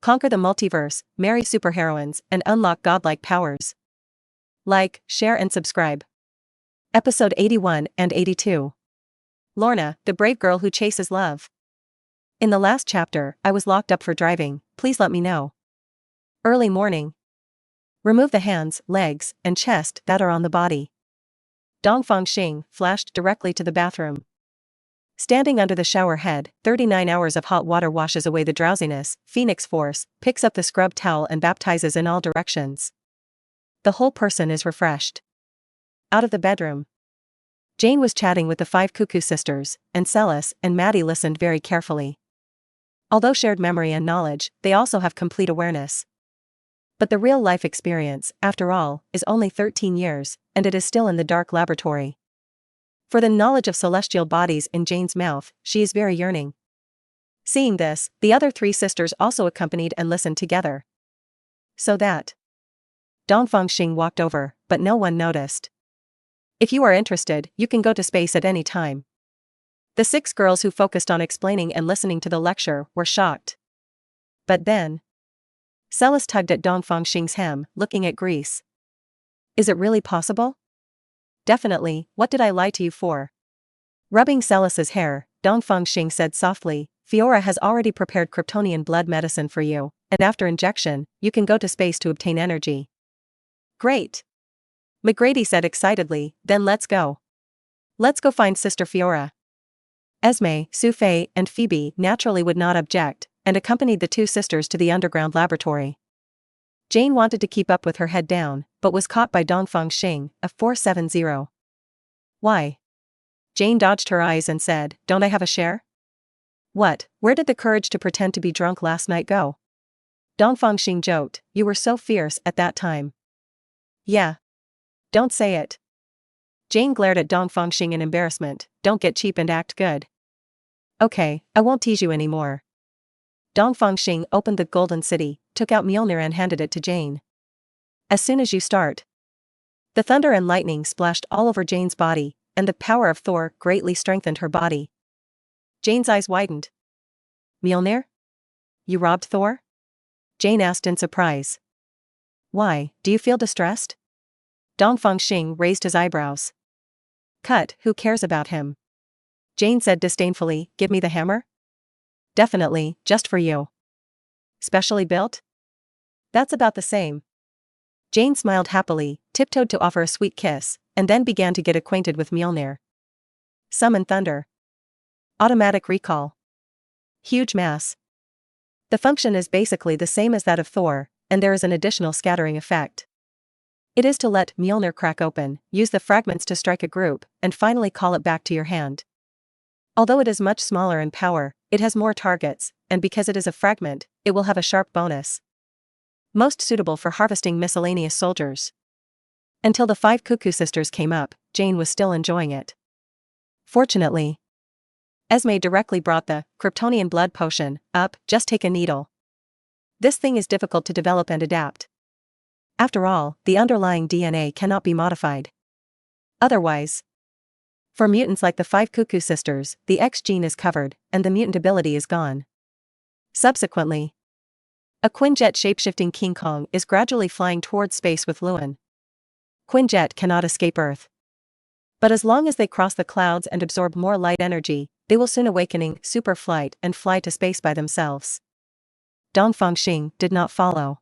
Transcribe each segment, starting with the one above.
Conquer the multiverse, marry superheroines, and unlock godlike powers. Like, share and subscribe. Episode 81 and 82. Lorna, the brave girl who chases love. In the last chapter, I was locked up for driving, please let me know. Early morning. Remove the hands, legs, and chest that are on the body. Dongfang Xing flashed directly to the bathroom. Standing under the shower head, 39 hours of hot water washes away the drowsiness. Phoenix Force picks up the scrub towel and baptizes in all directions. The whole person is refreshed. Out of the bedroom. Jane was chatting with the 5 Cuckoo sisters, and Celis and Maddie listened very carefully. Although shared memory and knowledge, they also have complete awareness. But the real-life experience, after all, is only 13 years, and it is still in the dark laboratory. For the knowledge of celestial bodies in Jane's mouth, she is very yearning. Seeing this, the other 3 sisters also accompanied and listened together. So that Dongfang Xing walked over, but no one noticed. If you are interested, you can go to space at any time. The 6 girls who focused on explaining and listening to the lecture were shocked. But then Celis tugged at Dongfang Xing's hem, looking at Grease. Is it really possible? Definitely, what did I lie to you for? Rubbing Celis's hair, Dongfang Xing said softly, Fiora has already prepared Kryptonian blood medicine for you, and after injection, you can go to space to obtain energy. Great! McGrady said excitedly, then let's go. Let's go find Sister Fiora. Esme, Sufei, and Phoebe naturally would not object, and accompanied the 2 sisters to the underground laboratory. Jane wanted to keep up with her head down, but was caught by Dongfang Xing, a 470. Why? Jane dodged her eyes and said, don't I have a share? What, where did the courage to pretend to be drunk last night go? Dongfang Xing joked, you were so fierce at that time. Yeah. Don't say it. Jane glared at Dongfang Xing in embarrassment, don't get cheap and act good. Okay, I won't tease you anymore. Dongfang Xing opened the Golden City, took out Mjolnir and handed it to Jane. As soon as you start. The thunder and lightning splashed all over Jane's body, and the power of Thor greatly strengthened her body. Jane's eyes widened. Mjolnir? You robbed Thor? Jane asked in surprise. Why, do you feel distressed? Dongfang Xing raised his eyebrows. Cut, who cares about him? Jane said disdainfully, give me the hammer? Definitely, just for you. Specially built? That's about the same. Jane smiled happily, tiptoed to offer a sweet kiss, and then began to get acquainted with Mjolnir. Summon thunder. Automatic recall. Huge mass. The function is basically the same as that of Thor, and there is an additional scattering effect. It is to let Mjolnir crack open, use the fragments to strike a group, and finally call it back to your hand. Although it is much smaller in power, it has more targets, and because it is a fragment, it will have a sharp bonus. Most suitable for harvesting miscellaneous soldiers. Until the 5 Cuckoo sisters came up, Jane was still enjoying it. Fortunately, Esme directly brought the Kryptonian blood potion up, just take a needle. This thing is difficult to develop and adapt. After all, the underlying DNA cannot be modified. Otherwise, for mutants like the 5 Cuckoo sisters, the X gene is covered, and the mutant ability is gone. Subsequently, a Quinjet shapeshifting King Kong is gradually flying towards space with Luan. Quinjet cannot escape Earth. But as long as they cross the clouds and absorb more light energy, they will soon awakening super flight and fly to space by themselves. Dongfang Xing did not follow.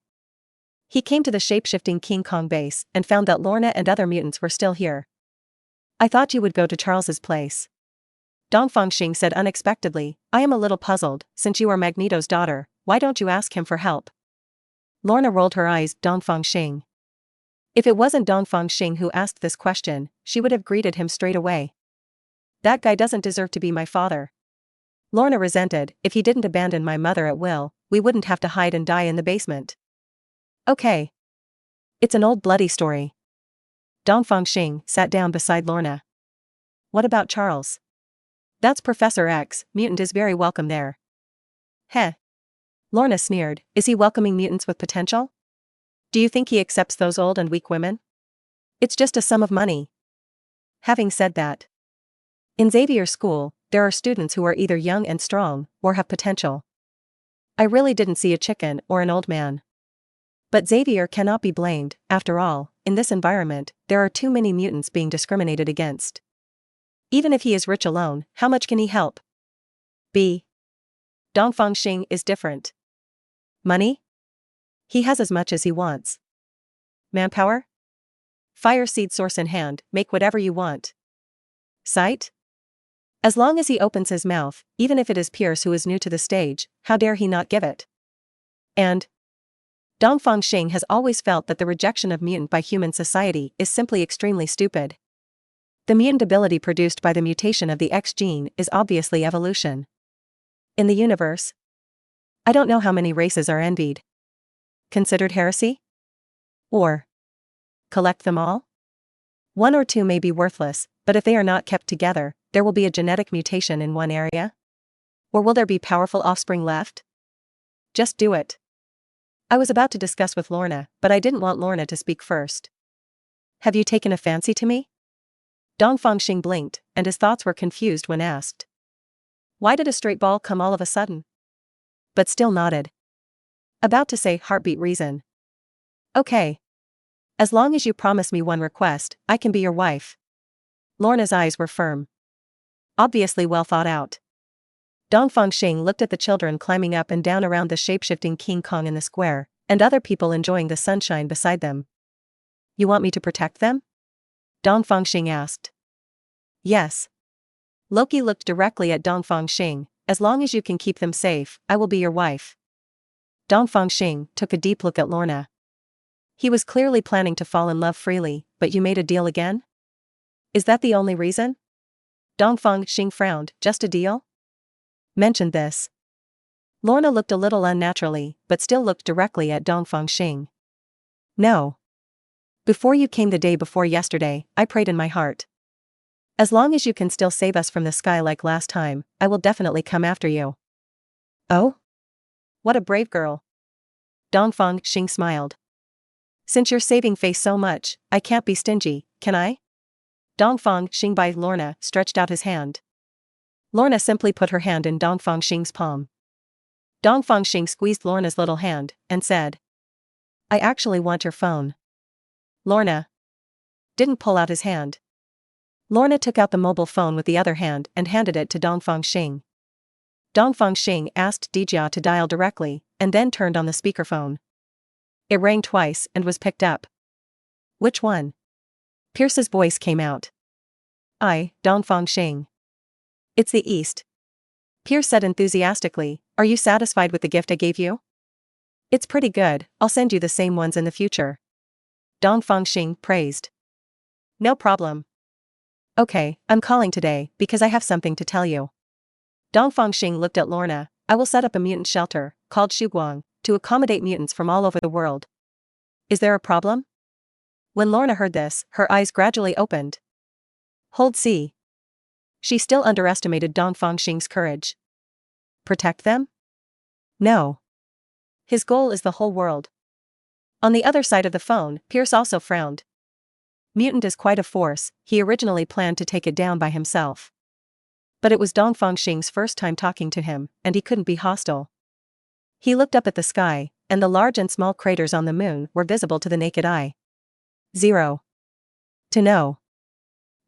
He came to the shapeshifting King Kong base and found that Lorna and other mutants were still here. I thought you would go to Charles's place. Dongfang Xing said unexpectedly, I am a little puzzled, since you are Magneto's daughter, why don't you ask him for help? Lorna rolled her eyes, Dongfang Xing. If it wasn't Dongfang Xing who asked this question, she would have greeted him straight away. That guy doesn't deserve to be my father. Lorna resented, if he didn't abandon my mother at will, we wouldn't have to hide and die in the basement. Okay. It's an old bloody story. Dongfang Xing sat down beside Lorna. What about Charles? That's Professor X, mutant is very welcome there. Heh. Lorna sneered, is he welcoming mutants with potential? Do you think he accepts those old and weak women? It's just a sum of money. Having said that, in Xavier School, there are students who are either young and strong, or have potential. I really didn't see a chicken or an old man. But Xavier cannot be blamed, after all, in this environment, there are too many mutants being discriminated against. Even if he is rich alone, how much can he help? B. Dongfang Xing is different. Money? He has as much as he wants. Manpower? Fire seed source in hand, make whatever you want. Sight? As long as he opens his mouth, even if it is Pierce who is new to the stage, how dare he not give it? And Dongfang Xing has always felt that the rejection of mutant by human society is simply extremely stupid. The mutant ability produced by the mutation of the X gene is obviously evolution. In the universe, I don't know how many races are envied. Considered heresy? Or collect them all? One or two may be worthless, but if they are not kept together, there will be a genetic mutation in one area? Or will there be powerful offspring left? Just do it. I was about to discuss with Lorna, but I didn't want Lorna to speak first. Have you taken a fancy to me? Dongfang Xing blinked, and his thoughts were confused when asked. Why did a straight ball come all of a sudden? But still nodded. About to say heartbeat reason. Okay. As long as you promise me one request, I can be your wife. Lorna's eyes were firm. Obviously well thought out. Dongfang Xing looked at the children climbing up and down around the shapeshifting King Kong in the square, and other people enjoying the sunshine beside them. You want me to protect them? Dongfang Xing asked. Yes. Loki looked directly at Dongfang Xing. As long as you can keep them safe, I will be your wife. Dongfang Xing took a deep look at Lorna. He was clearly planning to fall in love freely, but you made a deal again? Is that the only reason? Dongfang Xing frowned, just a deal? Mentioned this. Lorna looked a little unnaturally, but still looked directly at Dongfang Xing. No. Before you came the day before yesterday, I prayed in my heart. As long as you can still save us from the sky like last time, I will definitely come after you. Oh? What a brave girl. Dongfang Xing smiled. Since you're saving face so much, I can't be stingy, can I? Dongfang Xing by Lorna stretched out his hand. Lorna simply put her hand in Dongfang Xing's palm. Dongfang Xing squeezed Lorna's little hand, and said. I actually want your phone. Lorna didn't pull out his hand. Lorna took out the mobile phone with the other hand and handed it to Dongfang Xing. Dongfang Xing asked Dijia to dial directly, and then turned on the speakerphone. It rang twice and was picked up. Which one? Pierce's voice came out. Dongfang Xing. It's the East. Pierce said enthusiastically, are you satisfied with the gift I gave you? It's pretty good, I'll send you the same ones in the future. Dongfang Xing praised. No problem. Okay, I'm calling today because I have something to tell you. Dongfang Xing looked at Lorna. I will set up a mutant shelter, called Shuguang, to accommodate mutants from all over the world. Is there a problem? When Lorna heard this, her eyes gradually opened. Hold C. She still underestimated Dongfang Xing's courage. Protect them? No. His goal is the whole world. On the other side of the phone, Pierce also frowned. Mutant is quite a force, he originally planned to take it down by himself. But it was Dongfang Xing's first time talking to him, and he couldn't be hostile. He looked up at the sky, and the large and small craters on the moon were visible to the naked eye. 0. To know.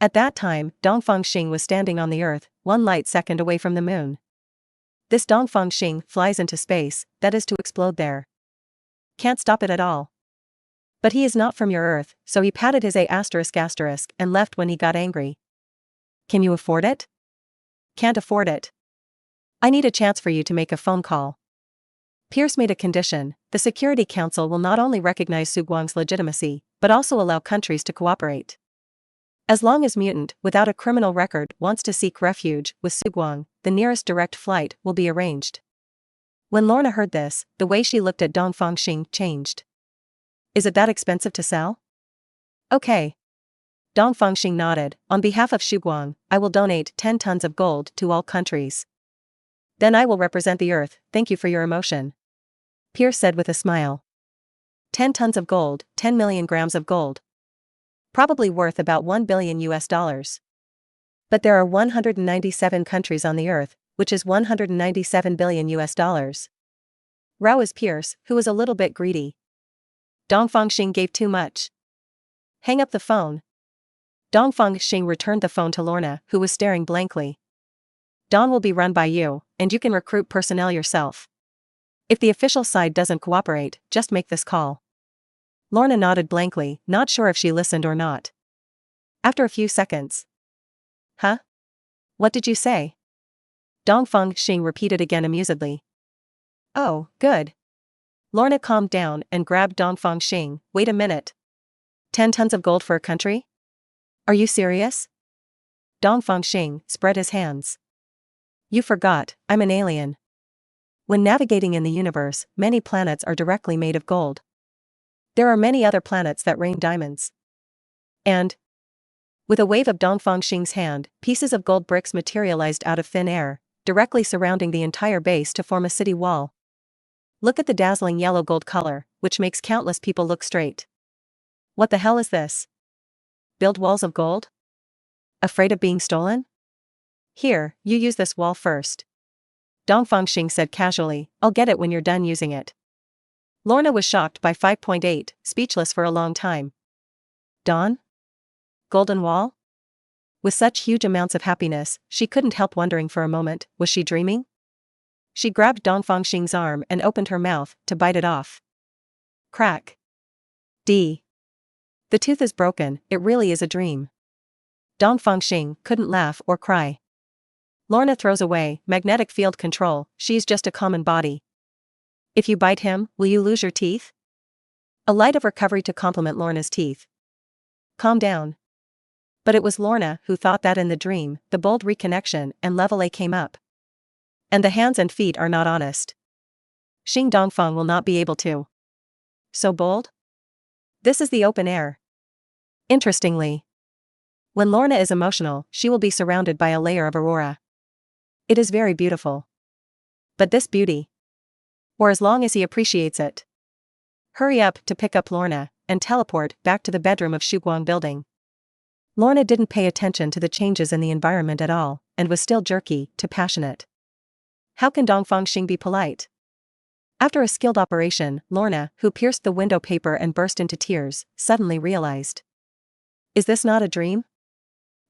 At that time, Dongfang Xing was standing on the Earth, 1 light second away from the moon. This Dongfang Xing flies into space, that is to explode there. Can't stop it at all. But he is not from your Earth, so he patted his A** and left when he got angry. Can you afford it? Can't afford it. I need a chance for you to make a phone call. Pierce made a condition. The Security Council will not only recognize Shuguang's legitimacy, but also allow countries to cooperate. As long as mutant, without a criminal record, wants to seek refuge with Shuguang, the nearest direct flight will be arranged. When Lorna heard this, the way she looked at Dongfang Xing changed. Is it that expensive to sell? Okay. Dongfang Xing nodded. On behalf of Shuguang, I will donate 10 tons of gold to all countries. Then I will represent the Earth, thank you for your emotion. Pierce said with a smile. 10 tons of gold, 10 million grams of gold. Probably worth about $1 billion US. But there are 197 countries on the Earth, which is 197 billion US dollars. Rao is Pierce, who was a little bit greedy. Dongfang Xing gave too much. Hang up the phone. Dongfang Xing returned the phone to Lorna, who was staring blankly. Dawn will be run by you, and you can recruit personnel yourself. If the official side doesn't cooperate, just make this call. Lorna nodded blankly, not sure if she listened or not. After a few seconds. Huh? What did you say? Dongfang Xing repeated again amusedly. Oh, good. Lorna calmed down and grabbed Dongfang Xing. Wait a minute. 10 tons of gold for a country? Are you serious? Dongfang Xing spread his hands. You forgot, I'm an alien. When navigating in the universe, many planets are directly made of gold. There are many other planets that rain diamonds. And, with a wave of Dongfang Xing's hand, pieces of gold bricks materialized out of thin air, directly surrounding the entire base to form a city wall. Look at the dazzling yellow gold color, which makes countless people look straight. What the hell is this? Build walls of gold? Afraid of being stolen? Here, you use this wall first. Dongfang Xing said casually, I'll get it when you're done using it. Lorna was shocked by 5.8, speechless for a long time. Dawn? Golden wall? With such huge amounts of happiness, she couldn't help wondering for a moment, was she dreaming? She grabbed Dongfang Xing's arm and opened her mouth to bite it off. Crack. D. The tooth is broken, it really is a dream. Dongfang Xing couldn't laugh or cry. Lorna throws away magnetic field control, she's just a common body. If you bite him, will you lose your teeth? A light of recovery to complement Lorna's teeth. Calm down. But it was Lorna who thought that in the dream, the bold reconnection and level A came up. And the hands and feet are not honest. Xing Dongfang will not be able to. So bold? This is the open air. Interestingly, when Lorna is emotional, she will be surrounded by a layer of aurora. It is very beautiful. But this beauty, or as long as he appreciates it. Hurry up to pick up Lorna, and teleport back to the bedroom of Shuguang building. Lorna didn't pay attention to the changes in the environment at all, and was still jerky to passionate. How can Dongfang Xing be polite? After a skilled operation, Lorna, who pierced the window paper and burst into tears, suddenly realized. Is this not a dream?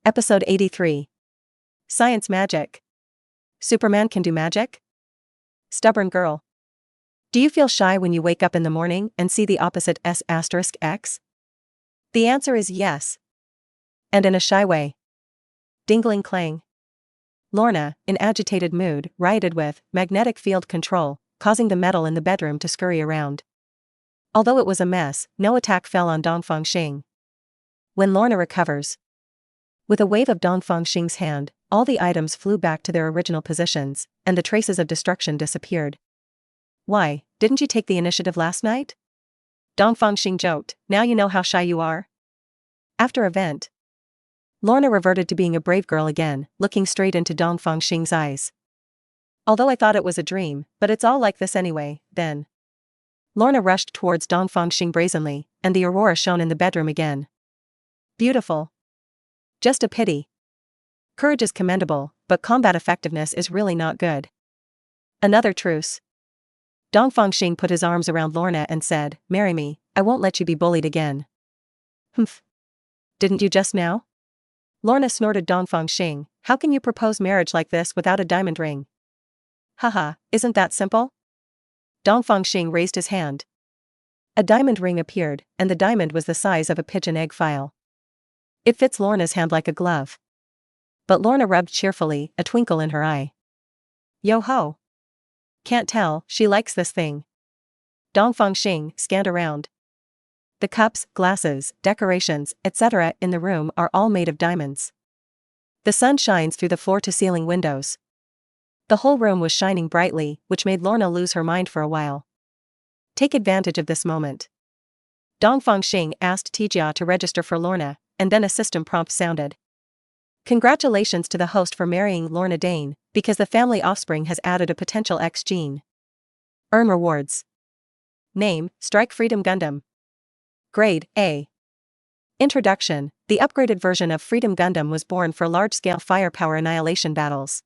Episode 83. Science magic. Superman can do magic? Stubborn girl. Do you feel shy when you wake up in the morning and see the opposite S*X? The answer is yes. And in a shy way. Dingling clang. Lorna, in agitated mood, rioted with magnetic field control, causing the metal in the bedroom to scurry around. Although it was a mess, no attack fell on Dongfang Xing. When Lorna recovers. With a wave of Dongfang Xing's hand, all the items flew back to their original positions, and the traces of destruction disappeared. Why, didn't you take the initiative last night? Dongfang Xing joked, now you know how shy you are. After event, Lorna reverted to being a brave girl again, looking straight into Dongfang Xing's eyes. Although I thought it was a dream, but it's all like this anyway, then. Lorna rushed towards Dongfang Xing brazenly, and the aurora shone in the bedroom again. Beautiful. Just a pity. Courage is commendable, but combat effectiveness is really not good. Another truce. Dongfang Xing put his arms around Lorna and said, marry me, I won't let you be bullied again. Humph. Didn't you just now? Lorna snorted. Dongfang Xing, how can you propose marriage like this without a diamond ring? Haha, isn't that simple? Dongfang Xing raised his hand. A diamond ring appeared, and the diamond was the size of a pigeon egg file. It fits Lorna's hand like a glove. But Lorna rubbed cheerfully, a twinkle in her eye. Yo-ho! Can't tell, she likes this thing. Dongfang Xing scanned around. The cups, glasses, decorations, etc. in the room are all made of diamonds. The sun shines through the floor-to-ceiling windows. The whole room was shining brightly, which made Lorna lose her mind for a while. Take advantage of this moment. Dongfang Xing asked Tijia to register for Lorna, and then a system prompt sounded. Congratulations to the host for marrying Lorna Dane, because the family offspring has added a potential X gene. Earn rewards. Name, Strike Freedom Gundam. Grade, A. Introduction, the upgraded version of Freedom Gundam was born for large-scale firepower annihilation battles.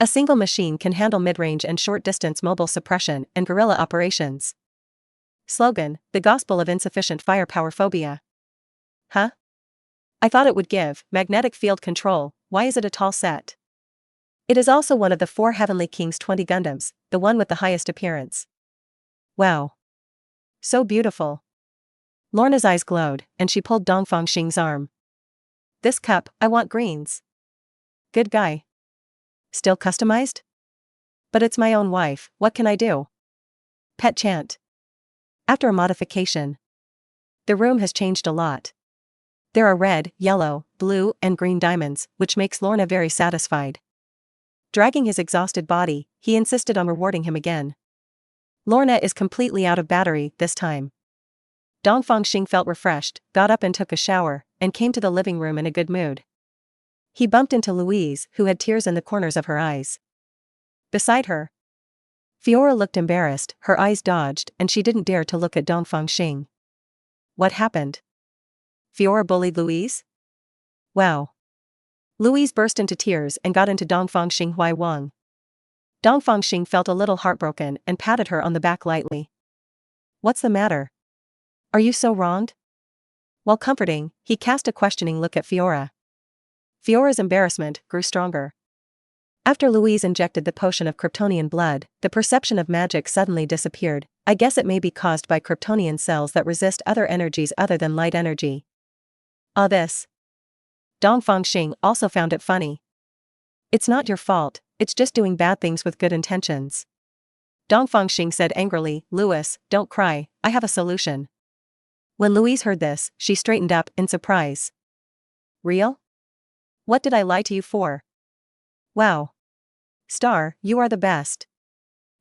A single machine can handle mid-range and short-distance mobile suppression and guerrilla operations. Slogan: the gospel of insufficient firepower phobia. Huh? I thought it would give magnetic field control. Why is it a tall set? It is also one of the 4 Heavenly King's 20 Gundams, the one with the highest appearance. Wow. So beautiful. Lorna's eyes glowed, and she pulled Dongfang Xing's arm. This cup, I want greens. Good guy. Still customized? But it's my own wife, what can I do? Pet chant. After a modification. The room has changed a lot. There are red, yellow, blue, and green diamonds, which makes Lorna very satisfied. Dragging his exhausted body, he insisted on rewarding him again. Lorna is completely out of battery this time. Dongfang Xing felt refreshed, got up and took a shower, and came to the living room in a good mood. He bumped into Louise, who had tears in the corners of her eyes. Beside her, Fiora looked embarrassed, her eyes dodged, and she didn't dare to look at Dongfang Xing. What happened? Fiora bullied Louise? Wow. Louise burst into tears and got into Dongfang Xing Hui Wang. Dongfang Xing felt a little heartbroken and patted her on the back lightly. What's the matter? Are you so wronged? While comforting, he cast a questioning look at Fiora. Fiora's embarrassment grew stronger. After Louise injected the potion of Kryptonian blood, the perception of magic suddenly disappeared. I guess it may be caused by Kryptonian cells that resist other energies other than light energy. This. Dongfang Xing also found it funny. It's not your fault, it's just doing bad things with good intentions. Dongfang Xing said angrily, Louis, don't cry, I have a solution. When Louise heard this, she straightened up in surprise. Real? What did I lie to you for? Wow. Star, you are the best.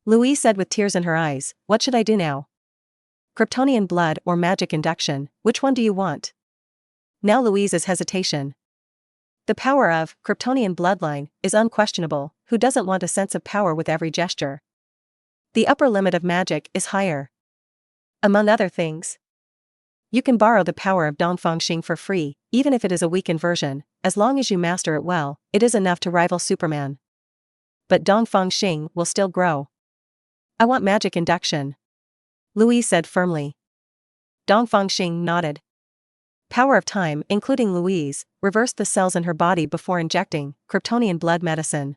Louise said with tears in her eyes, what should I do now? Kryptonian blood or magic induction, which one do you want? Now Louise's hesitation. The power of Kryptonian bloodline is unquestionable. Who doesn't want a sense of power with every gesture? The upper limit of magic is higher. Among other things, you can borrow the power of Dongfang Xing for free, even if it is a weakened version. As long as you master it well, it is enough to rival Superman. But Dongfang Xing will still grow. I want magic induction, Louise said firmly. Dongfang Xing nodded. Power of time, including Louise, reversed the cells in her body before injecting Kryptonian blood medicine.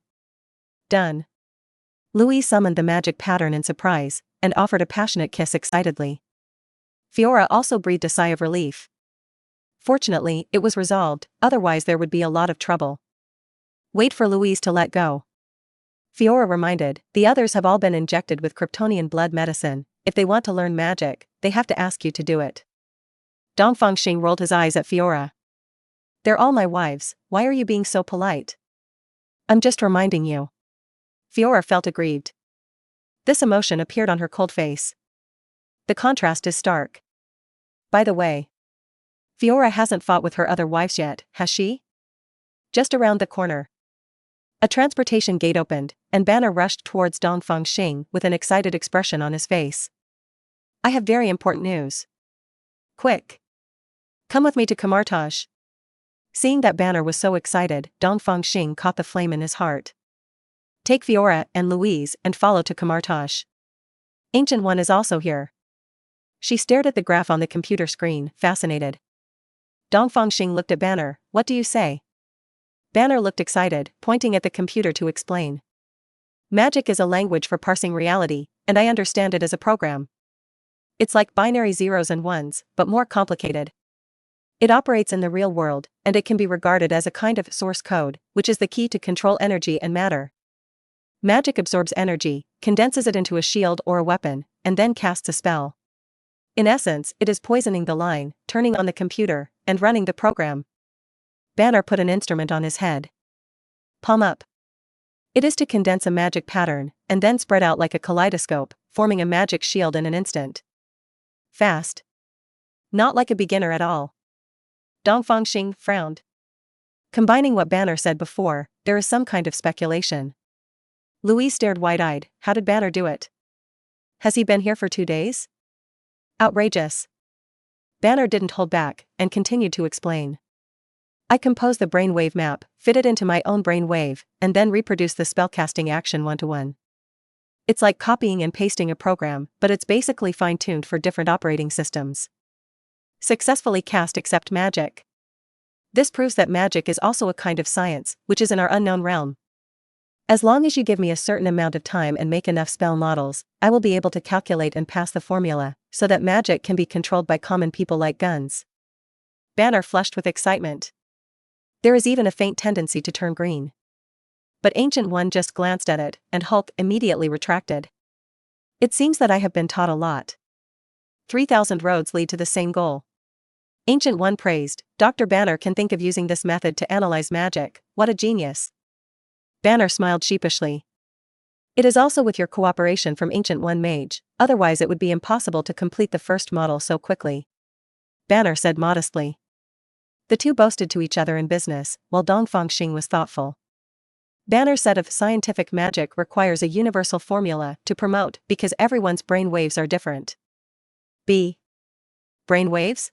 Done. Louise summoned the magic pattern in surprise, and offered a passionate kiss excitedly. Fiora also breathed a sigh of relief. Fortunately, it was resolved, otherwise there would be a lot of trouble. Wait for Louise to let go. Fiora reminded, the others have all been injected with Kryptonian blood medicine. If they want to learn magic, they have to ask you to do it. Dongfang Xing rolled his eyes at Fiora. They're all my wives, why are you being so polite? I'm just reminding you. Fiora felt aggrieved. This emotion appeared on her cold face. The contrast is stark. By the way, Fiora hasn't fought with her other wives yet, has she? Just around the corner. A transportation gate opened, and Banner rushed towards Dongfang Xing with an excited expression on his face. I have very important news. Quick. Come with me to Kamartaj. Seeing that Banner was so excited, Dongfang Xing caught the flame in his heart. Take Fiora and Louise and follow to Kamartaj. Ancient One is also here. She stared at the graph on the computer screen, fascinated. Dongfang Xing looked at Banner, what do you say? Banner looked excited, pointing at the computer to explain. Magic is a language for parsing reality, and I understand it as a program. It's like binary zeros and ones, but more complicated. It operates in the real world, and it can be regarded as a kind of source code, which is the key to control energy and matter. Magic absorbs energy, condenses it into a shield or a weapon, and then casts a spell. In essence, it is poisoning the line, turning on the computer, and running the program. Banner put an instrument on his head. Palm up. It is to condense a magic pattern, and then spread out like a kaleidoscope, forming a magic shield in an instant. Fast. Not like a beginner at all. Dongfang Xing frowned. Combining what Banner said before, there is some kind of speculation. Louise stared wide-eyed, how did Banner do it? Has he been here for 2 days? Outrageous. Banner didn't hold back, and continued to explain. I compose the brainwave map, fit it into my own brainwave, and then reproduce the spellcasting action one-to-one. It's like copying and pasting a program, but it's basically fine-tuned for different operating systems. Successfully cast accept magic. This proves that magic is also a kind of science, which is in our unknown realm. As long as you give me a certain amount of time and make enough spell models, I will be able to calculate and pass the formula, so that magic can be controlled by common people like guns. Banner flushed with excitement. There is even a faint tendency to turn green. But Ancient One just glanced at it, and Hulk immediately retracted. It seems that I have been taught a lot. 3,000 roads lead to the same goal. Ancient One praised, Dr. Banner can think of using this method to analyze magic, what a genius. Banner smiled sheepishly. It is also with your cooperation from Ancient One Mage, otherwise it would be impossible to complete the first model so quickly. Banner said modestly. The two boasted to each other in business, while Dongfang Xing was thoughtful. Banner said if scientific magic requires a universal formula to promote because everyone's brain waves are different. Brain waves?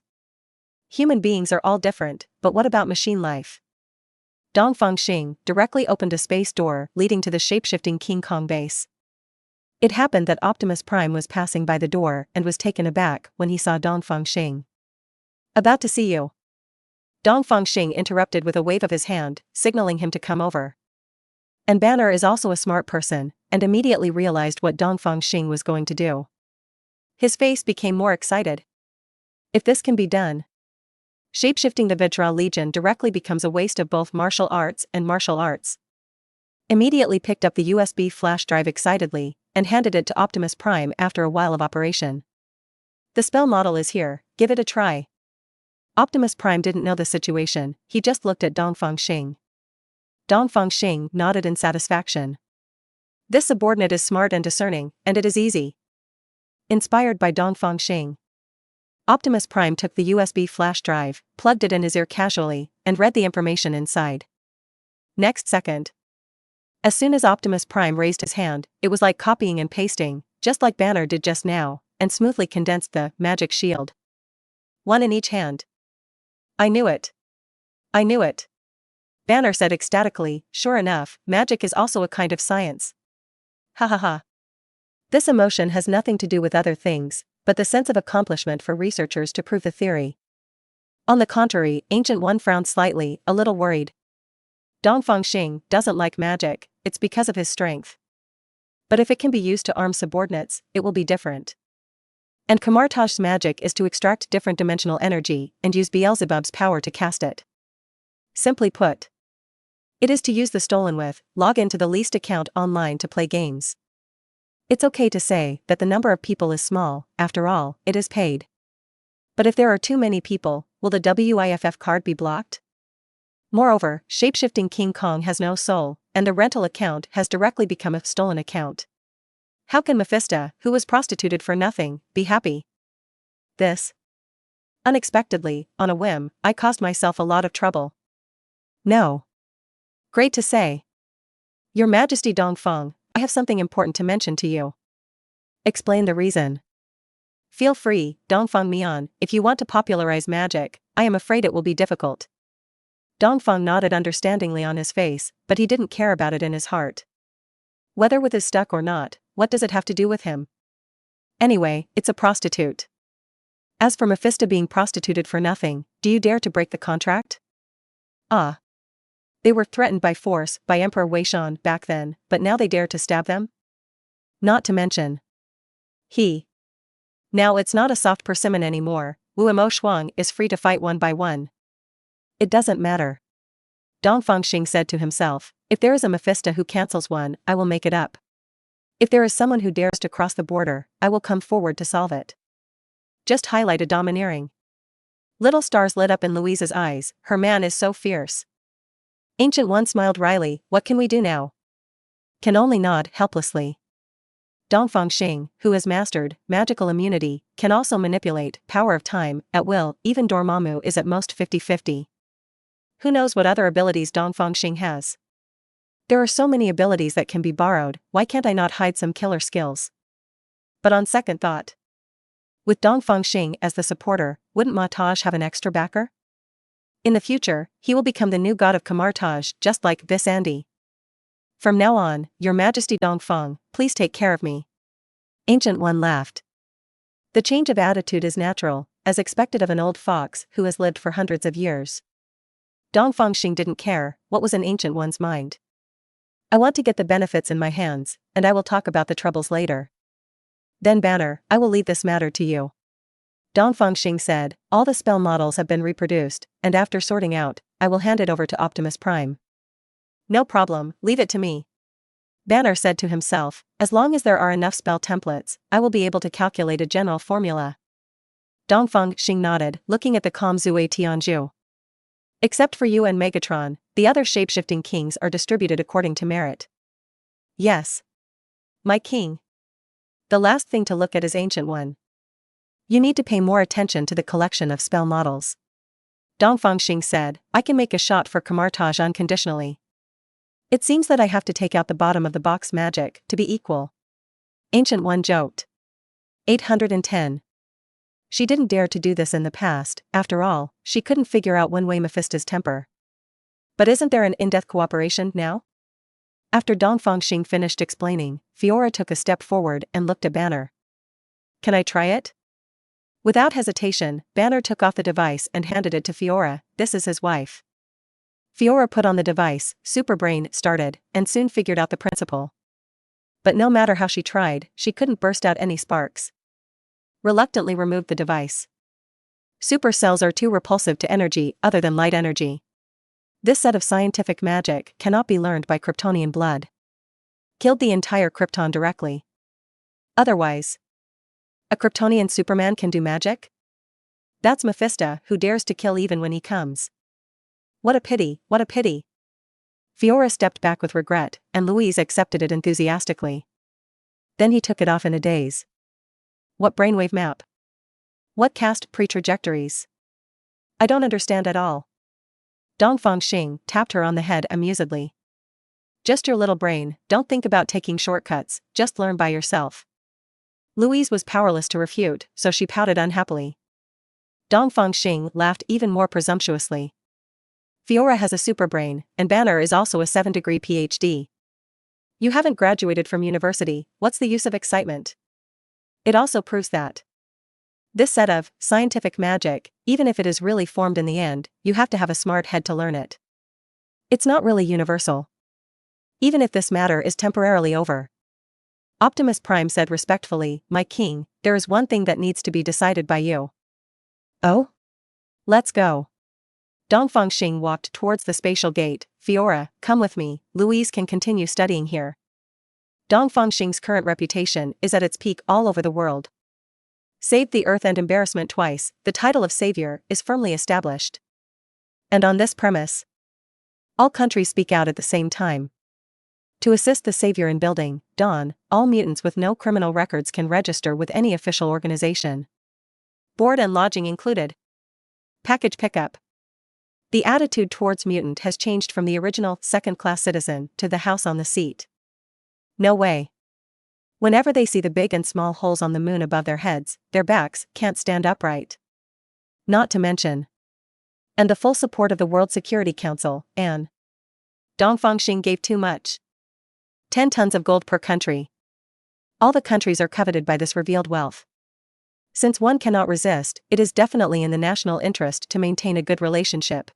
Human beings are all different, but what about machine life? Dongfang Xing directly opened a space door leading to the shape-shifting King Kong base. It happened that Optimus Prime was passing by the door and was taken aback when he saw Dongfang Xing. About to see you. Dongfang Xing interrupted with a wave of his hand, signaling him to come over. And Banner is also a smart person, and immediately realized what Dongfang Xing was going to do. His face became more excited. If this can be done, shapeshifting the Vajra Legion directly becomes a waste of both martial arts and martial arts. Immediately picked up the USB flash drive excitedly, and handed it to Optimus Prime after a while of operation. The spell model is here, give it a try. Optimus Prime didn't know the situation, he just looked at Dongfang Xing. Dongfang Xing nodded in satisfaction. This subordinate is smart and discerning, and it is easy. Inspired by Dongfang Xing, Optimus Prime took the USB flash drive, plugged it in his ear casually, and read the information inside. Next second. As soon as Optimus Prime raised his hand, it was like copying and pasting, just like Banner did just now, and smoothly condensed the magic shield. One in each hand. I knew it. I knew it. Banner said ecstatically, sure enough, magic is also a kind of science. Ha ha ha. This emotion has nothing to do with other things, but the sense of accomplishment for researchers to prove the theory. On the contrary, Ancient One frowned slightly, a little worried. Dongfang Xing doesn't like magic, it's because of his strength. But if it can be used to arm subordinates, it will be different. And Kamartaj's magic is to extract different dimensional energy and use Beelzebub's power to cast it. Simply put, it is to use the stolen with, log into the least account online to play games. It's okay to say that the number of people is small, after all, it is paid. But if there are too many people, will the WIFF card be blocked? Moreover, shapeshifting King Kong has no soul, and the rental account has directly become a stolen account. How can Mephisto, who was prostituted for nothing, be happy? This. Unexpectedly, on a whim, I caused myself a lot of trouble. No. Great to say. Your Majesty Dongfang, I have something important to mention to you. Explain the reason. Feel free, Dongfang Mian, if you want to popularize magic, I am afraid it will be difficult. Dongfang nodded understandingly on his face, but he didn't care about it in his heart. Whether with his stuck or not, what does it have to do with him? Anyway, it's a prostitute. As for Mephisto being prostituted for nothing, do you dare to break the contract? Ah. They were threatened by force by Emperor Weishan back then, but now they dare to stab them? Not to mention. Now it's not a soft persimmon anymore, Wu Mo Shuang is free to fight one by one. It doesn't matter. Dongfang Xing said to himself, if there is a Mephisto who cancels one, I will make it up. If there is someone who dares to cross the border, I will come forward to solve it. Just highlight a domineering. Little stars lit up in Louise's eyes, her man is so fierce. Ancient One smiled wryly, what can we do now? Can only nod helplessly. Dongfang Xing, who has mastered magical immunity, can also manipulate power of time at will, even Dormammu is at most 50-50. Who knows what other abilities Dongfang Xing has? There are so many abilities that can be borrowed, why can't I not hide some killer skills? But on second thought, with Dongfang Xing as the supporter, wouldn't Mataj have an extra backer? In the future, he will become the new god of Camartage, just like this Andy. From now on, Your Majesty Dongfang, please take care of me. Ancient One laughed. The change of attitude is natural, as expected of an old fox who has lived for hundreds of years. Dongfang Xing didn't care what was in Ancient One's mind. I want to get the benefits in my hands, and I will talk about the troubles later. Then Banner, I will leave this matter to you. Dongfang Xing said, all the spell models have been reproduced, and after sorting out, I will hand it over to Optimus Prime. No problem, leave it to me. Banner said to himself, as long as there are enough spell templates, I will be able to calculate a general formula. Dongfang Xing nodded, looking at the calm Zue Tianzhu. Except for you and Megatron, the other shapeshifting kings are distributed according to merit. Yes. My king. The last thing to look at is Ancient One. You need to pay more attention to the collection of spell models. Dongfang Xing said, I can make a shot for Camartage unconditionally. It seems that I have to take out the bottom of the box magic to be equal. Ancient One joked. 810. She didn't dare to do this in the past, after all, she couldn't figure out one way Mephisto's temper. But isn't there an in-depth cooperation now? After Dongfang Xing finished explaining, Fiora took a step forward and looked at Banner. Can I try it? Without hesitation, Banner took off the device and handed it to Fiora. This is his wife. Fiora put on the device, Superbrain started, and soon figured out the principle. But no matter how she tried, she couldn't burst out any sparks. Reluctantly removed the device. Supercells are too repulsive to energy other than light energy. This set of scientific magic cannot be learned by Kryptonian blood. Killed the entire Krypton directly. Otherwise, a Kryptonian Superman can do magic? That's Mephisto, who dares to kill even when he comes. What a pity, what a pity. Fiora stepped back with regret, and Louise accepted it enthusiastically. Then he took it off in a daze. What brainwave map? What cast pre-trajectories? I don't understand at all. Dongfang Xing tapped her on the head amusedly. Just your little brain, don't think about taking shortcuts, just learn by yourself. Louise was powerless to refute, so she pouted unhappily. Dongfang Xing laughed even more presumptuously. Fiora has a super brain, and Banner is also a 7th-degree PhD. You haven't graduated from university, what's the use of excitement? It also proves that this set of scientific magic, even if it is really formed in the end, you have to have a smart head to learn it. It's not really universal. Even if this matter is temporarily over. Optimus Prime said respectfully, my king, there is one thing that needs to be decided by you. Oh? Let's go. Dongfang Xing walked towards the spatial gate. Fiora, come with me, Louise can continue studying here. Dongfang Xing's current reputation is at its peak all over the world. Saved the Earth and embarrassment twice, the title of savior is firmly established. And on this premise, all countries speak out at the same time. To assist the savior in building Dawn, all mutants with no criminal records can register with any official organization. Board and lodging included. Package pickup. The attitude towards mutant has changed from the original second-class citizen to the house on the seat. No way. Whenever they see the big and small holes on the moon above their heads, their backs can't stand upright. Not to mention. And the full support of the World Security Council, and Dongfang Xing gave too much. 10 tons of gold per country. All the countries are coveted by this revealed wealth. Since one cannot resist, it is definitely in the national interest to maintain a good relationship.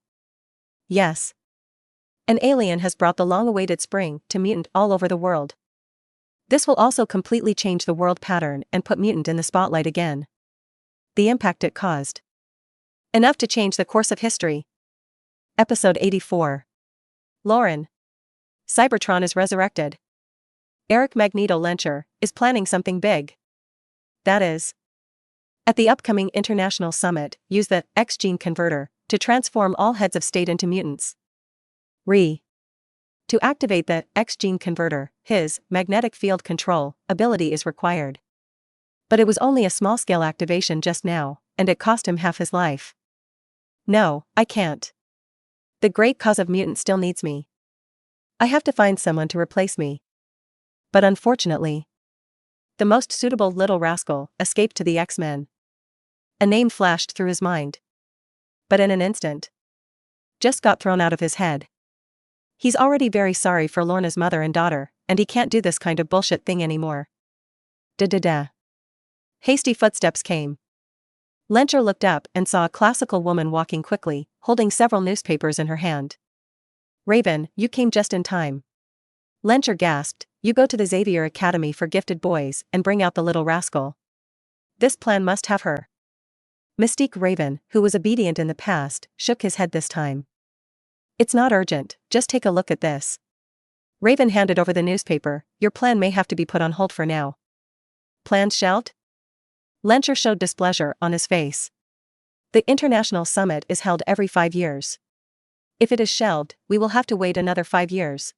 Yes. An alien has brought the long-awaited spring to mutant all over the world. This will also completely change the world pattern and put mutant in the spotlight again. The impact it caused. Enough to change the course of history. Episode 84. Lauren. Cybertron is resurrected. Eric Magneto Lencher is planning something big. That is, at the upcoming international summit, use the X gene converter to transform all heads of state into mutants. To activate the X gene converter, his magnetic field control ability is required. But it was only a small-scale activation just now, and it cost him half his life. No, I can't. The great cause of mutant still needs me. I have to find someone to replace me. But unfortunately, the most suitable little rascal escaped to the X-Men. A name flashed through his mind. But in an instant, just got thrown out of his head. He's already very sorry for Lorna's mother and daughter, and he can't do this kind of bullshit thing anymore. Da-da-da. Hasty footsteps came. Lencher looked up and saw a classical woman walking quickly, holding several newspapers in her hand. Raven, you came just in time. Lencher gasped, you go to the Xavier Academy for Gifted Boys and bring out the little rascal. This plan must have her. Mystique Raven, who was obedient in the past, shook his head this time. It's not urgent, just take a look at this. Raven handed over the newspaper, your plan may have to be put on hold for now. Plans shelved? Lencher showed displeasure on his face. The international summit is held every 5 years. If it is shelved, we will have to wait another 5 years.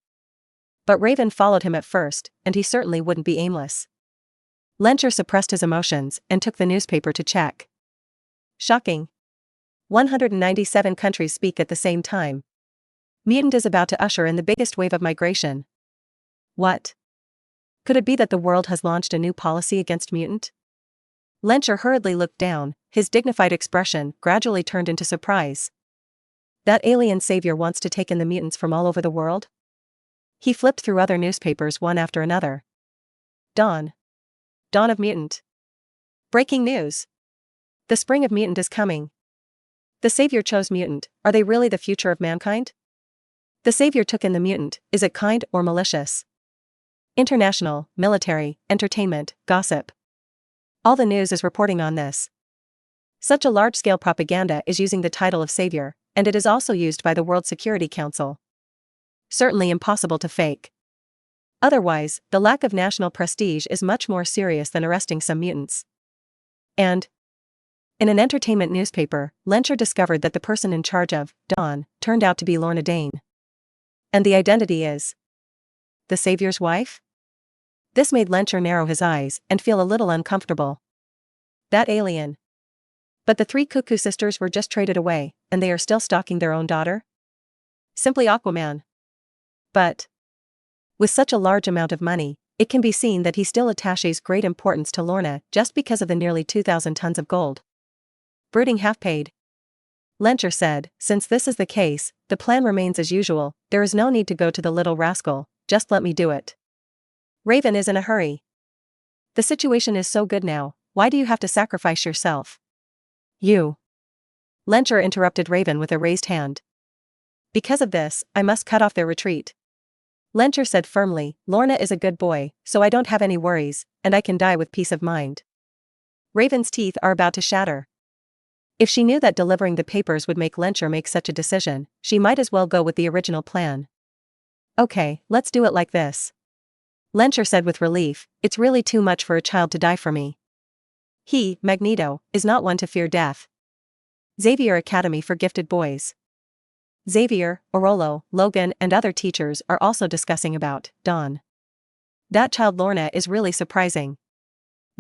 But Raven followed him at first, and he certainly wouldn't be aimless. Lencher suppressed his emotions and took the newspaper to check. Shocking. 197 countries speak at the same time. Mutant is about to usher in the biggest wave of migration. What? Could it be that the world has launched a new policy against mutant? Lencher hurriedly looked down, his dignified expression gradually turned into surprise. That alien savior wants to take in the mutants from all over the world? He flipped through other newspapers one after another. Dawn. Dawn of Mutant. Breaking news. The spring of mutant is coming. The savior chose mutant, are they really the future of mankind? The savior took in the mutant, is it kind or malicious? International, military, entertainment, gossip. All the news is reporting on this. Such a large-scale propaganda is using the title of savior, and it is also used by the World Security Council. Certainly impossible to fake. Otherwise, the lack of national prestige is much more serious than arresting some mutants. And in an entertainment newspaper, Lencher discovered that the person in charge of Dawn turned out to be Lorna Dane. And the identity is the savior's wife? This made Lencher narrow his eyes and feel a little uncomfortable. That alien. But the 3 Cuckoo sisters were just traded away, and they are still stalking their own daughter? Simply Aquaman. But with such a large amount of money, it can be seen that he still attaches great importance to Lorna just because of the nearly 2,000 tons of gold. Brooding half-paid. Lencher said, since this is the case, the plan remains as usual, there is no need to go to the little rascal, just let me do it. Raven is in a hurry. The situation is so good now, why do you have to sacrifice yourself? You. Lencher interrupted Raven with a raised hand. Because of this, I must cut off their retreat. Lencher said firmly, Lorna is a good boy, so I don't have any worries, and I can die with peace of mind. Raven's teeth are about to shatter. If she knew that delivering the papers would make Lencher make such a decision, she might as well go with the original plan. Okay, let's do it like this. Lencher said with relief, it's really too much for a child to die for me. He, Magneto, is not one to fear death. Xavier Academy for Gifted Boys. Xavier, Orolo, Logan and other teachers are also discussing about Dawn. That child Lorna is really surprising.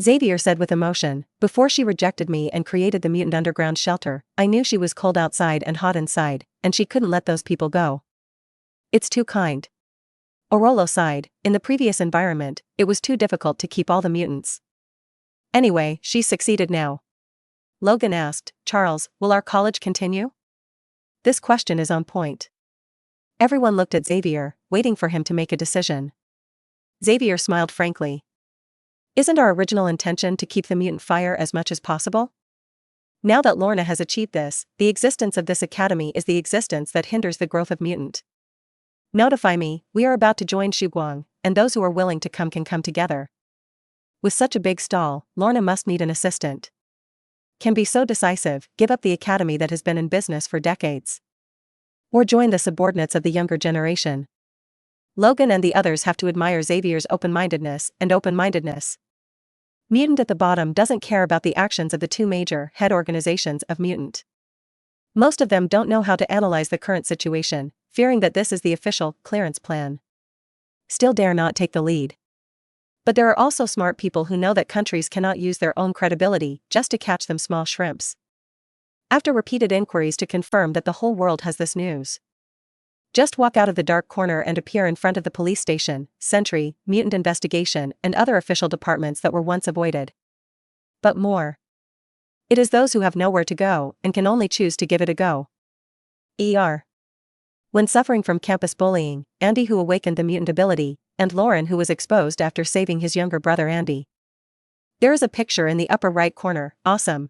Xavier said with emotion, before she rejected me and created the mutant underground shelter, I knew she was cold outside and hot inside, and she couldn't let those people go. It's too kind. Orolo sighed, in the previous environment, it was too difficult to keep all the mutants. Anyway, she's succeeded now. Logan asked, Charles, will our college continue? This question is on point. Everyone looked at Xavier, waiting for him to make a decision. Xavier smiled frankly. Isn't our original intention to keep the mutant fire as much as possible? Now that Lorna has achieved this, the existence of this academy is the existence that hinders the growth of mutant. Notify me, we are about to join Shuguang, and those who are willing to come can come together. With such a big stall, Lorna must need an assistant. Can be so decisive, give up the academy that has been in business for decades. Or join the subordinates of the younger generation. Logan and the others have to admire Xavier's open-mindedness and open-mindedness. Mutant at the bottom doesn't care about the actions of the 2 major head organizations of mutant. Most of them don't know how to analyze the current situation, fearing that this is the official clearance plan. Still dare not take the lead. But there are also smart people who know that countries cannot use their own credibility just to catch them small shrimps. After repeated inquiries to confirm that the whole world has this news. Just walk out of the dark corner and appear in front of the police station, Sentry, Mutant Investigation and other official departments that were once avoided. But more. It is those who have nowhere to go and can only choose to give it a go. When suffering from campus bullying, Andy who awakened the mutant ability, and Lauren who was exposed after saving his younger brother Andy. There is a picture in the upper right corner, awesome.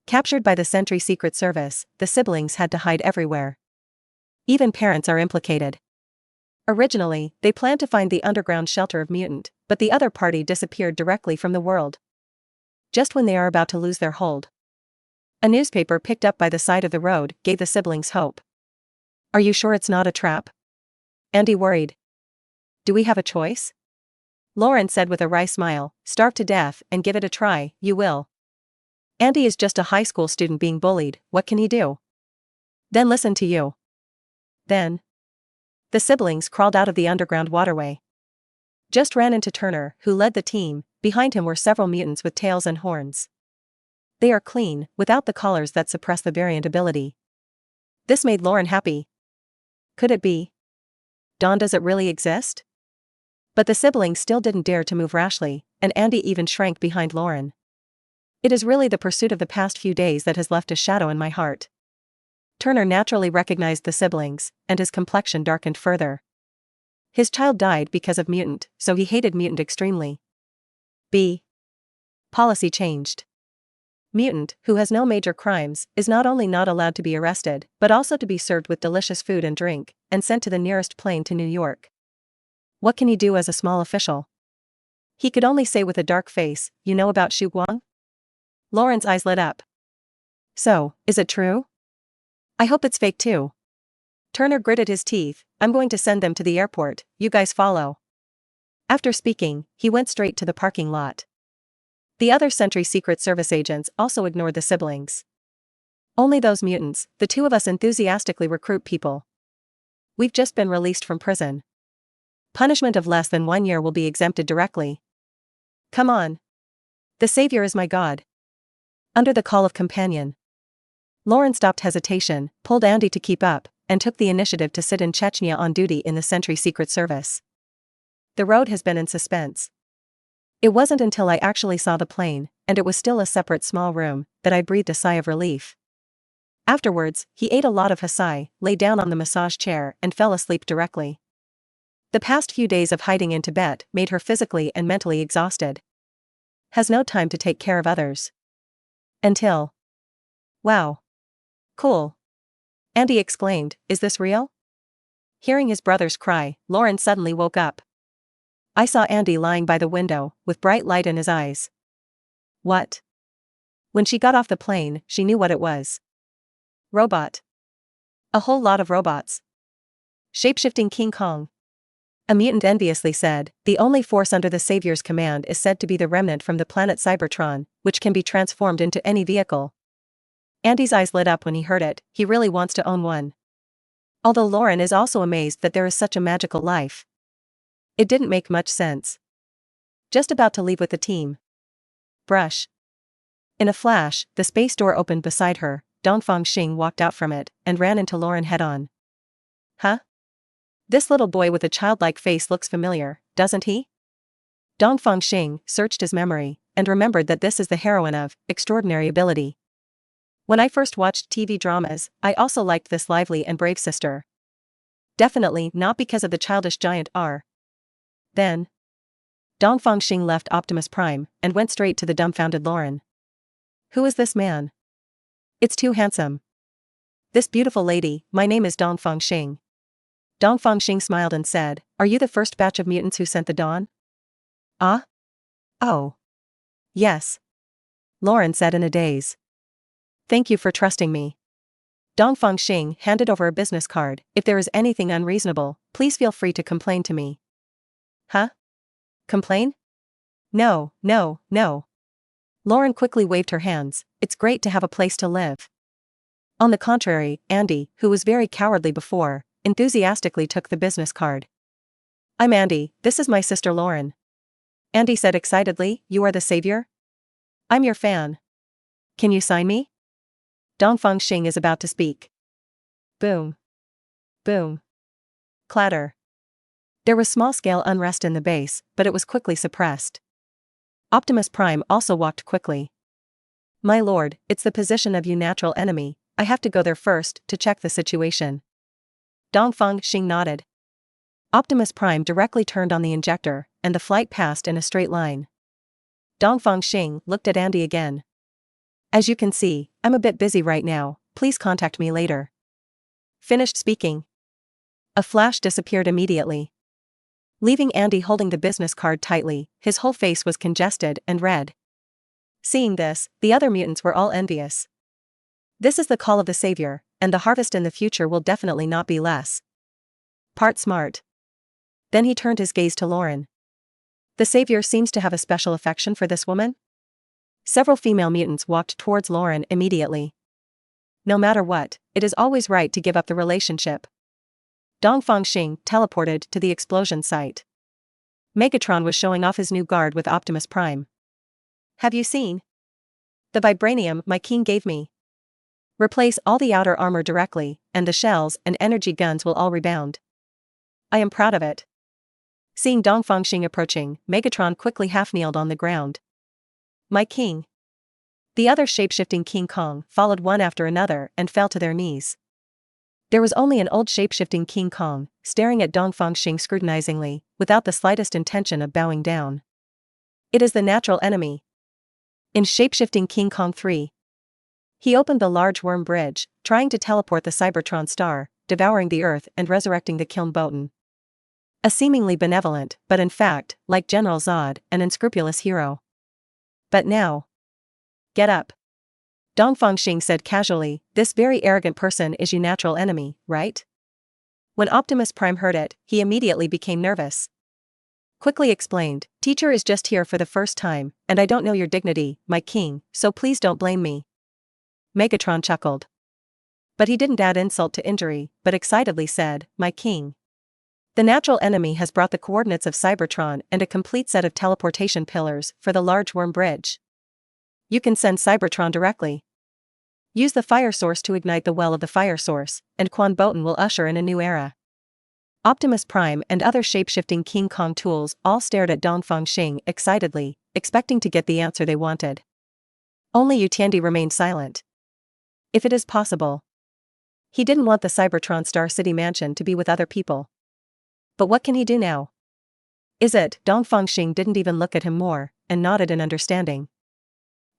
Captured by the Sentry Secret Service, the siblings had to hide everywhere. Even parents are implicated. Originally, they planned to find the underground shelter of mutant, but the other party disappeared directly from the world. Just when they are about to lose their hold. A newspaper picked up by the side of the road gave the siblings hope. Are you sure it's not a trap? Andy worried. Do we have a choice? Lauren said with a wry smile, starve to death and give it a try, you will. Andy is just a high school student being bullied, what can he do? Then listen to you. Then. The siblings crawled out of the underground waterway. Just ran into Turner, who led the team. Behind him were several mutants with tails and horns. They are clean, without the collars that suppress the variant ability. This made Lauren happy. Could it be? Dawn, does it really exist? But the siblings still didn't dare to move rashly, and Andy even shrank behind Lauren. It is really the pursuit of the past few days that has left a shadow in my heart. Turner naturally recognized the siblings, and his complexion darkened further. His child died because of mutant, so he hated mutant extremely. Policy changed. Mutant, who has no major crimes, is not only not allowed to be arrested, but also to be served with delicious food and drink, and sent to the nearest plane to New York. What can he do as a small official? He could only say with a dark face, you know about Xu Guang? Lauren's eyes lit up. So, is it true? I hope it's fake too. Turner gritted his teeth, I'm going to send them to the airport, you guys follow. After speaking, he went straight to the parking lot. The other Sentry Secret Service agents also ignored the siblings. Only those mutants, the two of us enthusiastically recruit people. We've just been released from prison. Punishment of less than 1 year will be exempted directly. Come on. The savior is my god. Under the call of companion. Lauren stopped hesitation, pulled Andy to keep up, and took the initiative to sit in Chechnya on duty in the Sentry Secret Service. The road has been in suspense. It wasn't until I actually saw the plane, and it was still a separate small room, that I breathed a sigh of relief. Afterwards, he ate a lot of hasai, lay down on the massage chair, and fell asleep directly. The past few days of hiding in Tibet made her physically and mentally exhausted. Has no time to take care of others. Until. Wow. Cool. Andy exclaimed, is this real? Hearing his brother's cry, Lauren suddenly woke up. I saw Andy lying by the window, with bright light in his eyes. What? When she got off the plane, she knew what it was. Robot. A whole lot of robots. Shapeshifting King Kong. A mutant enviously said, the only force under the Savior's command is said to be the remnant from the planet Cybertron, which can be transformed into any vehicle. Andy's eyes lit up when he heard it, he really wants to own one. Although Lauren is also amazed that there is such a magical life. It didn't make much sense. Just about to leave with the team. Brush. In a flash, the space door opened beside her, Dongfang Xing walked out from it, and ran into Lauren head-on. Huh? This little boy with a childlike face looks familiar, doesn't he? Dongfang Xing searched his memory, and remembered that this is the heroine of Extraordinary Ability. When I first watched TV dramas, I also liked this lively and brave sister. Definitely not because of the childish giant R. Then. Dongfang Xing left Optimus Prime, and went straight to the dumbfounded Lauren. Who is this man? It's too handsome. This beautiful lady, my name is Dongfang Xing. Dongfang Xing smiled and said, are you the first batch of mutants who sent the dawn? Ah? Oh. Yes. Lauren said in a daze. Thank you for trusting me. Dongfang Xing handed over a business card, if there is anything unreasonable, please feel free to complain to me. Huh? Complain? No, no, no. Lauren quickly waved her hands, it's great to have a place to live. On the contrary, Andy, who was very cowardly before, enthusiastically took the business card. I'm Andy, this is my sister Lauren. Andy said excitedly, you are the savior? I'm your fan. Can you sign me? Dongfang Xing is about to speak. Boom. Boom. Clatter. There was small-scale unrest in the base, but it was quickly suppressed. Optimus Prime also walked quickly. My lord, it's the position of your natural enemy, I have to go there first to check the situation. Dongfang Xing nodded. Optimus Prime directly turned on the injector, and the flight passed in a straight line. Dongfang Xing looked at Andy again. As you can see, I'm a bit busy right now, please contact me later. Finished speaking. A flash disappeared immediately, leaving Andy holding the business card tightly. His whole face was congested and red. Seeing this, the other mutants were all envious. This is the call of the savior, and the harvest in the future will definitely not be less. Part smart. Then he turned his gaze to Lauren. The savior seems to have a special affection for this woman? Several female mutants walked towards Lauren immediately. No matter what, it is always right to give up the relationship. Dongfang Xing teleported to the explosion site. Megatron was showing off his new guard with Optimus Prime. Have you seen? The vibranium my king gave me. Replace all the outer armor directly, and the shells and energy guns will all rebound. I am proud of it. Seeing Dongfang Xing approaching, Megatron quickly half-kneeled on the ground. My king. The other shape-shifting King Kong followed one after another and fell to their knees. There was only an old shape-shifting King Kong, staring at Dongfang Xing scrutinizingly, without the slightest intention of bowing down. It is the natural enemy. In shape-shifting King Kong 3. He opened the large worm bridge, trying to teleport the Cybertron star, devouring the Earth and resurrecting the Kiln-Botan. A seemingly benevolent, but in fact, like General Zod, an unscrupulous hero. But now. Get up. Dongfang Xing said casually, this very arrogant person is your natural enemy, right? When Optimus Prime heard it, he immediately became nervous. Quickly explained, teacher is just here for the first time, and I don't know your dignity, my king, so please don't blame me. Megatron chuckled. But he didn't add insult to injury, but excitedly said, my king. The natural enemy has brought the coordinates of Cybertron and a complete set of teleportation pillars for the large worm bridge. You can send Cybertron directly. Use the fire source to ignite the well of the fire source, and Kiln-Botan will usher in a new era. Optimus Prime and other shape-shifting King Kong tools all stared at Dongfang Xing excitedly, expecting to get the answer they wanted. Only Yutandy remained silent. If it is possible. He didn't want the Cybertron Star City mansion to be with other people. But what can he do now? Is it? Dongfang Xing didn't even look at him more, and nodded in understanding.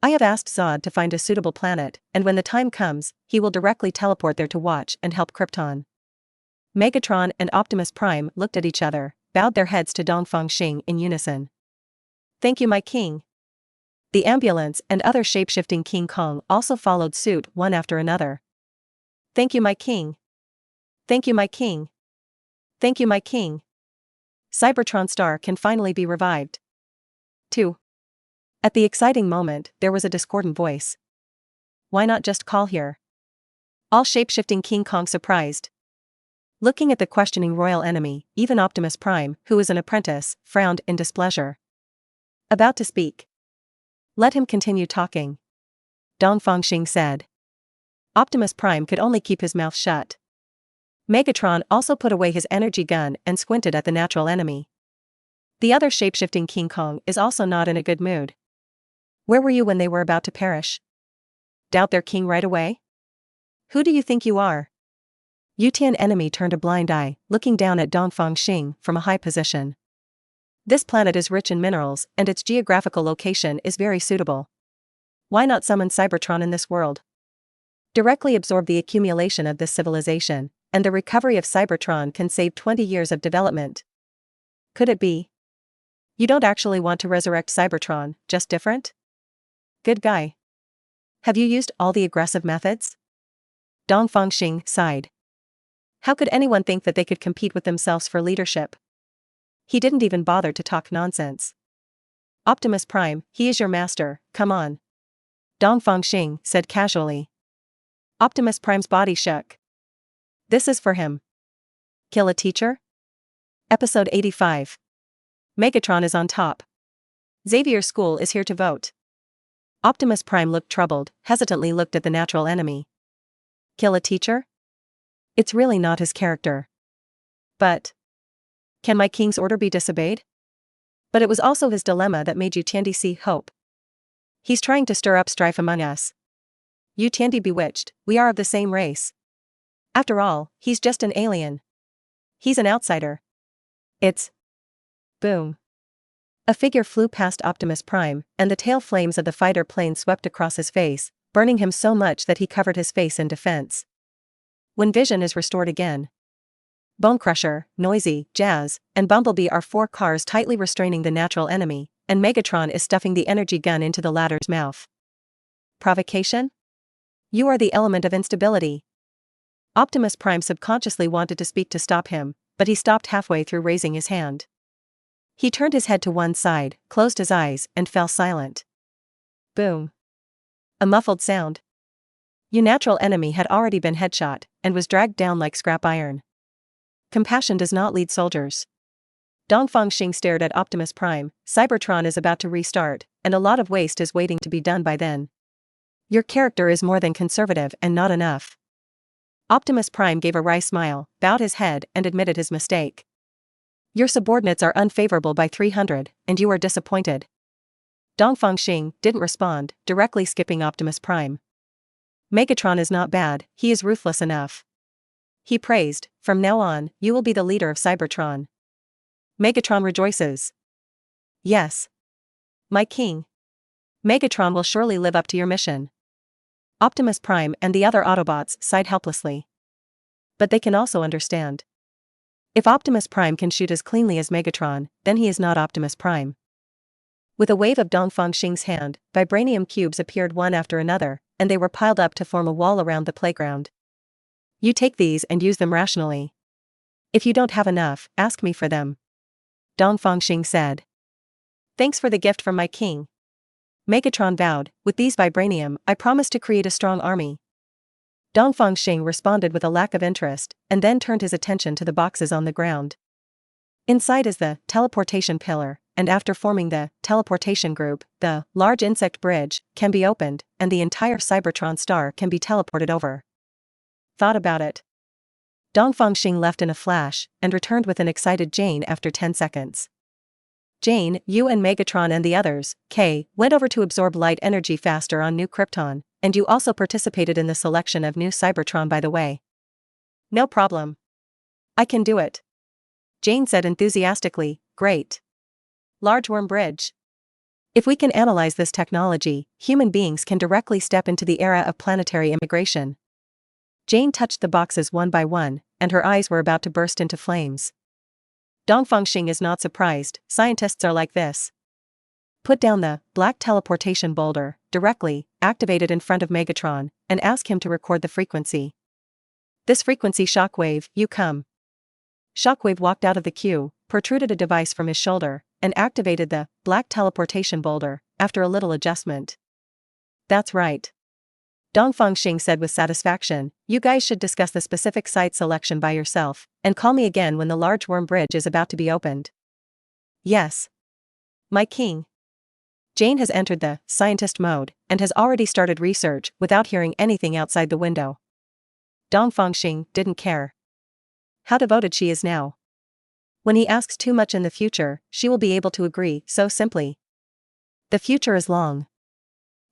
I have asked Zod to find a suitable planet, and when the time comes, he will directly teleport there to watch and help Krypton. Megatron and Optimus Prime looked at each other, bowed their heads to Dongfang Xing in unison. Thank you, my king. The ambulance and other shape-shifting King Kong also followed suit one after another. Thank you, my king. Thank you, my king. Thank you, my king. Cybertron Star can finally be revived. 2. At the exciting moment, there was a discordant voice. Why not just call here? All shape-shifting King Kong surprised. Looking at the questioning royal enemy, even Optimus Prime, who is an apprentice, frowned in displeasure. About to speak. Let him continue talking. Dongfang Xing said. Optimus Prime could only keep his mouth shut. Megatron also put away his energy gun and squinted at the natural enemy. The other shape-shifting King Kong is also not in a good mood. Where were you when they were about to perish? Doubt their king right away? Who do you think you are? Yutian enemy turned a blind eye, looking down at Dongfang Xing from a high position. This planet is rich in minerals, and its geographical location is very suitable. Why not summon Cybertron in this world? Directly absorb the accumulation of this civilization, and the recovery of Cybertron can save 20 years of development. Could it be? You don't actually want to resurrect Cybertron, just different? Good guy. Have you used all the aggressive methods? Dongfang Xing sighed. How could anyone think that they could compete with themselves for leadership? He didn't even bother to talk nonsense. Optimus Prime, he is your master, come on. Dongfang Xing said casually. Optimus Prime's body shook. This is for him. Kill a teacher? Episode 85. Megatron is on top. Xavier's school is here to vote. Optimus Prime looked troubled, hesitantly looked at the natural enemy. Kill a teacher? It's really not his character. But can my king's order be disobeyed? But it was also his dilemma that made Yutandy see hope. He's trying to stir up strife among us. Yutandy bewitched, we are of the same race. After all, he's just an alien. He's an outsider. It's... Boom. A figure flew past Optimus Prime, and the tail flames of the fighter plane swept across his face, burning him so much that he covered his face in defense. When vision is restored again. Bonecrusher, Noisy, Jazz, and Bumblebee are 4 cars tightly restraining the natural enemy, and Megatron is stuffing the energy gun into the latter's mouth. Provocation? You are the element of instability. Optimus Prime subconsciously wanted to speak to stop him, but he stopped halfway through raising his hand. He turned his head to one side, closed his eyes, and fell silent. Boom. A muffled sound. Your natural enemy had already been headshot, and was dragged down like scrap iron. Compassion does not lead soldiers. Dongfang Xing stared at Optimus Prime. Cybertron is about to restart, and a lot of waste is waiting to be done by then. Your character is more than conservative and not enough. Optimus Prime gave a wry smile, bowed his head, and admitted his mistake. Your subordinates are unfavorable by 300, and you are disappointed. Dongfang Xing didn't respond, directly skipping Optimus Prime. Megatron is not bad, he is ruthless enough. He praised, from now on, you will be the leader of Cybertron. Megatron rejoices. Yes. My king. Megatron will surely live up to your mission. Optimus Prime and the other Autobots sighed helplessly. But they can also understand. If Optimus Prime can shoot as cleanly as Megatron, then he is not Optimus Prime. With a wave of Dongfang Xing's hand, vibranium cubes appeared one after another, and they were piled up to form a wall around the playground. You take these and use them rationally. If you don't have enough, ask me for them. Dongfang Xing said. Thanks for the gift from my king. Megatron vowed, with these vibranium, I promise to create a strong army. Dongfang Xing responded with a lack of interest, and then turned his attention to the boxes on the ground. Inside is the teleportation pillar, and after forming the teleportation group, the large insect bridge can be opened, and the entire Cybertron star can be teleported over. Thought about it. Dongfang Xing left in a flash, and returned with an excited Jane after 10 seconds. Jane, you and Megatron and the others, K, went over to absorb light energy faster on New Krypton, and you also participated in the selection of new Cybertron by the way. No problem. I can do it. Jane said enthusiastically, great. Large worm bridge. If we can analyze this technology, human beings can directly step into the era of planetary immigration. Jane touched the boxes one by one, and her eyes were about to burst into flames. Dongfang Xing is not surprised, scientists are like this. Put down the black teleportation boulder, directly, activate it in front of Megatron, and ask him to record the frequency. This frequency Shockwave, you come. Shockwave walked out of the queue, protruded a device from his shoulder, and activated the black teleportation boulder, after a little adjustment. That's right. Dongfang Xing said with satisfaction, you guys should discuss the specific site selection by yourself, and call me again when the large worm bridge is about to be opened. Yes. My king. Jane has entered the scientist mode, and has already started research without hearing anything outside the window. Dongfang Xing didn't care. How devoted she is now. When he asks too much in the future, she will be able to agree so simply. The future is long.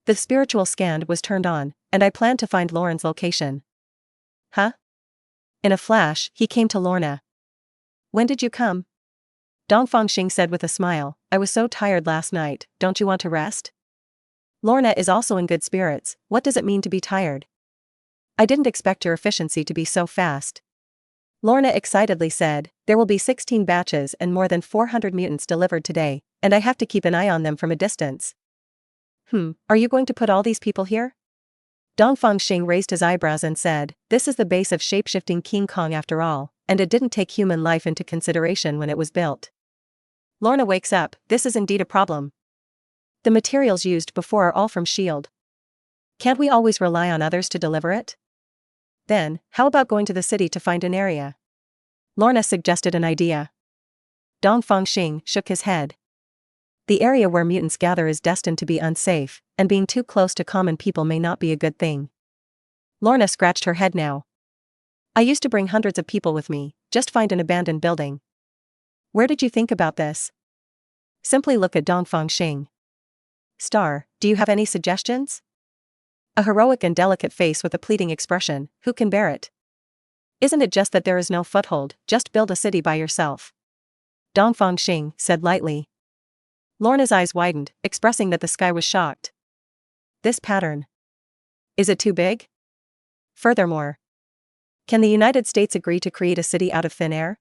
The spiritual scan was turned on, and I plan to find Lauren's location. Huh? In a flash, he came to Lorna. When did you come? Dongfang Xing said with a smile, I was so tired last night, don't you want to rest? Lorna is also in good spirits, what does it mean to be tired? I didn't expect your efficiency to be so fast. Lorna excitedly said, there will be 16 batches and more than 400 mutants delivered today, and I have to keep an eye on them from a distance. Are you going to put all these people here? Dongfang Xing raised his eyebrows and said, this is the base of shapeshifting King Kong after all, and it didn't take human life into consideration when it was built. Lorna wakes up, this is indeed a problem. The materials used before are all from S.H.I.E.L.D. Can't we always rely on others to deliver it? Then, how about going to the city to find an area? Lorna suggested an idea. Dongfang Xing shook his head. The area where mutants gather is destined to be unsafe, and being too close to common people may not be a good thing. Lorna scratched her head now. I used to bring hundreds of people with me, just find an abandoned building. Where did you think about this? Simply look at Dongfang Xing. Star, do you have any suggestions? A heroic and delicate face with a pleading expression, who can bear it? Isn't it just that there is no foothold, just build a city by yourself? Dongfang Xing said lightly. Lorna's eyes widened, expressing that the sky was shocked. This pattern. Is it too big? Furthermore, can the United States agree to create a city out of thin air?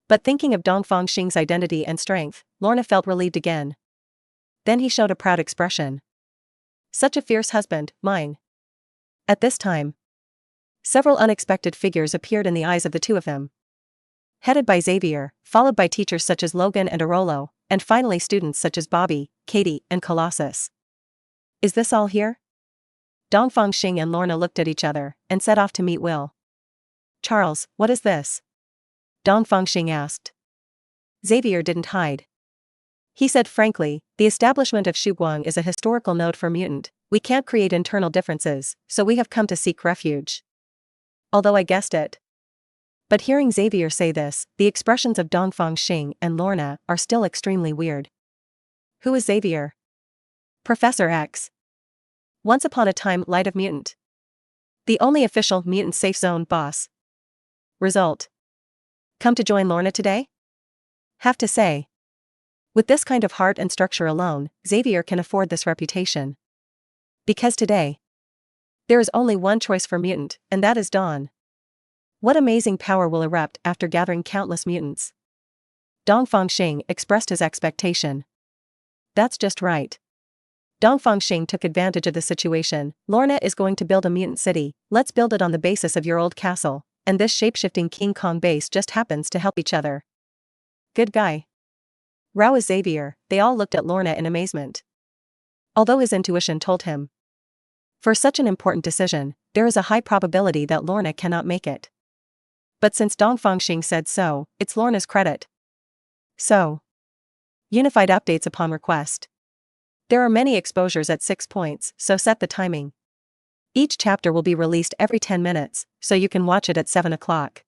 But thinking of Dongfang Xing's identity and strength, Lorna felt relieved again. Then he showed a proud expression. Such a fierce husband, mine. At this time, several unexpected figures appeared in the eyes of the two of them. Headed by Xavier, followed by teachers such as Logan and Arolo, and finally students such as Bobby, Katie, and Colossus. Is this all here? Dongfang Xing and Lorna looked at each other, and set off to meet Will. Charles, what is this? Dongfang Xing asked. Xavier didn't hide. He said frankly, the establishment of Shuguang is a historical node for mutant. We can't create internal differences, so we have come to seek refuge. Although I guessed it. But hearing Xavier say this, the expressions of Dongfang Xing and Lorna are still extremely weird. Who is Xavier? Professor X. Once upon a time, Light of Mutant. The only official mutant safe zone boss. Result. Come to join Lorna today? Have to say. With this kind of heart and structure alone, Xavier can afford this reputation. Because today, there is only one choice for mutant, and that is Dawn. What amazing power will erupt after gathering countless mutants? Dongfang Xing expressed his expectation. That's just right. Dongfang Xing took advantage of the situation. Lorna is going to build a mutant city. Let's build it on the basis of your old castle, and this shape-shifting King Kong base just happens to help each other. Good guy. Rao is Xavier. They all looked at Lorna in amazement. Although his intuition told him, for such an important decision, there is a high probability that Lorna cannot make it. But since Dongfang Xing said so, it's Lorna's credit. So, unified updates upon request. There are many exposures at 6 points, so set the timing. Each chapter will be released every 10 minutes, so you can watch it at 7 o'clock.